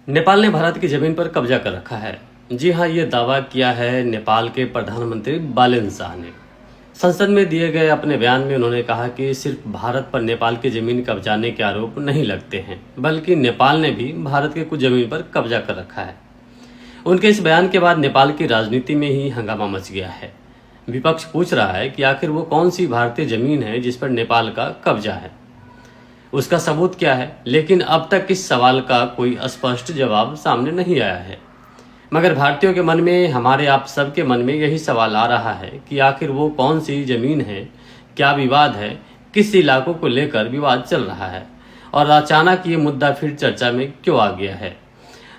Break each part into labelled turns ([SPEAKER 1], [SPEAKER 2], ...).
[SPEAKER 1] नेपाल ने भारत की जमीन पर कब्जा कर रखा है। जी हां, ये दावा किया है नेपाल के प्रधानमंत्री बालेन शाह ने। संसद में दिए गए अपने बयान में उन्होंने कहा कि सिर्फ भारत पर नेपाल की जमीन कब्जाने के आरोप नहीं लगते हैं, बल्कि नेपाल ने भी भारत के कुछ जमीन पर कब्जा कर रखा है। उनके इस बयान के बाद नेपाल की राजनीति में ही हंगामा मच गया है। विपक्ष पूछ रहा है कि आखिर वो कौन सी भारतीय जमीन है जिस पर नेपाल का कब्जा है, उसका सबूत क्या है। लेकिन अब तक इस सवाल का कोई स्पष्ट जवाब सामने नहीं आया है। मगर भारतीयों के मन में, हमारे आप सबके मन में यही सवाल आ रहा है कि आखिर वो कौन सी जमीन है, क्या विवाद है, किस इलाकों को लेकर विवाद चल रहा है और अचानक ये मुद्दा फिर चर्चा में क्यों आ गया है।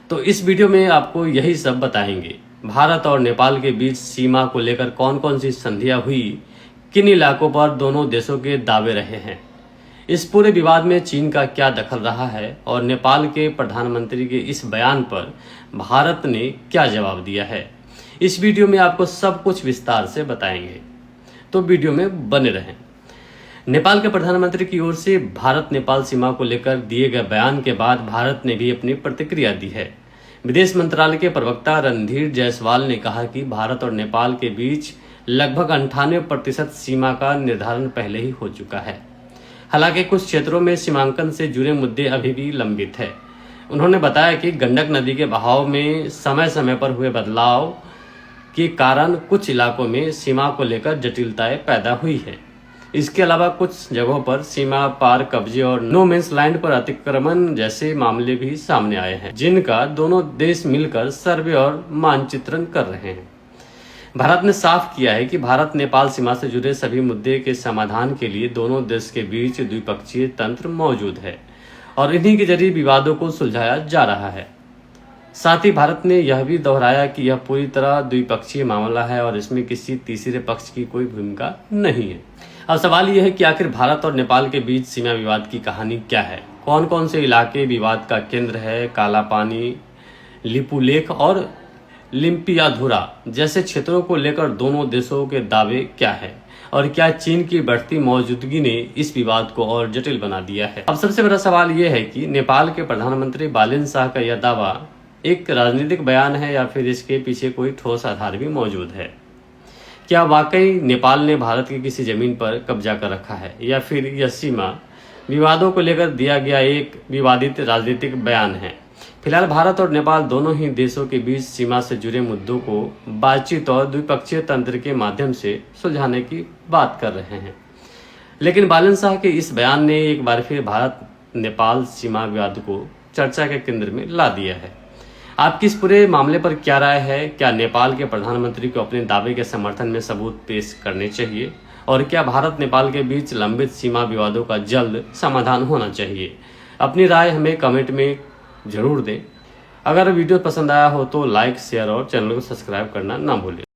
[SPEAKER 1] तो इस वीडियो में आपको यही सब बताएंगे। भारत और नेपाल के बीच सीमा को लेकर कौन कौन सी संधियां हुई, किन इलाकों पर दोनों देशों के दावे रहे हैं, इस पूरे विवाद में चीन का क्या दखल रहा है और नेपाल के प्रधानमंत्री के इस बयान पर भारत ने क्या जवाब दिया है। इस वीडियो में आपको सब कुछ विस्तार से बताएंगे, तो वीडियो में बने रहें। नेपाल के प्रधानमंत्री की ओर से भारत नेपाल सीमा को लेकर दिए गए बयान के बाद भारत ने भी अपनी प्रतिक्रिया दी है। विदेश मंत्रालय के प्रवक्ता रणधीर जायसवाल ने कहा कि भारत और नेपाल के बीच लगभग 98% सीमा का निर्धारण पहले ही हो चुका है। हालांकि कुछ क्षेत्रों में सीमांकन से जुड़े मुद्दे अभी भी लंबित है। उन्होंने बताया कि गंडक नदी के बहाव में समय समय पर हुए बदलाव के कारण कुछ इलाकों में सीमा को लेकर जटिलताएं पैदा हुई है। इसके अलावा कुछ जगहों पर सीमा पार कब्जे और नो मेंस लैंड पर अतिक्रमण जैसे मामले भी सामने आए हैं, जिनका दोनों देश मिलकर सर्वे और मानचित्रण कर रहे हैं। भारत ने साफ किया है कि भारत नेपाल सीमा से जुड़े सभी मुद्दे के समाधान के लिए दोनों देश के बीच द्विपक्षीय तंत्र मौजूद है और इन्हीं के जरिए विवादों को सुलझाया जा रहा है। साथ ही भारत ने यह भी दोहराया कि यह पूरी तरह द्विपक्षीय मामला है और इसमें किसी तीसरे पक्ष की कोई भूमिका नहीं है। अब सवाल यह है कि आखिर भारत और नेपाल के बीच सीमा विवाद की कहानी क्या है, कौन कौन से इलाके विवाद का केंद्र है। काला पानी, लिपुलेख और लिम्पियाधुरा जैसे क्षेत्रों को लेकर दोनों देशों के दावे क्या है और क्या चीन की बढ़ती मौजूदगी ने इस विवाद को और जटिल बना दिया है। अब सबसे बड़ा सवाल यह है कि नेपाल के प्रधानमंत्री बालेन शाह का यह दावा एक राजनीतिक बयान है या फिर इसके पीछे कोई ठोस आधार भी मौजूद है। क्या वाकई नेपाल ने भारत की किसी जमीन पर कब्जा कर रखा है या फिर यह सीमा विवादों को लेकर दिया गया एक विवादित राजनीतिक बयान है। फिलहाल भारत और नेपाल दोनों ही देशों के बीच सीमा से जुड़े मुद्दों को बातचीत और द्विपक्षीय तंत्र के माध्यम से सुलझाने की बात कर रहे हैं। लेकिन बालेन शाह के इस बयान ने एक बार फिर भारत नेपाल सीमा विवाद को चर्चा के केंद्र में ला दिया है। आपकी इस पूरे मामले पर क्या राय है? क्या नेपाल के प्रधानमंत्री को अपने दावे के समर्थन में सबूत पेश करने चाहिए और क्या भारत नेपाल के बीच लंबित सीमा विवादों का जल्द समाधान होना चाहिए? अपनी राय हमें कमेंट में जरूर दें। अगर वीडियो पसंद आया हो तो लाइक, शेयर और चैनल को सब्सक्राइब करना ना भूलें।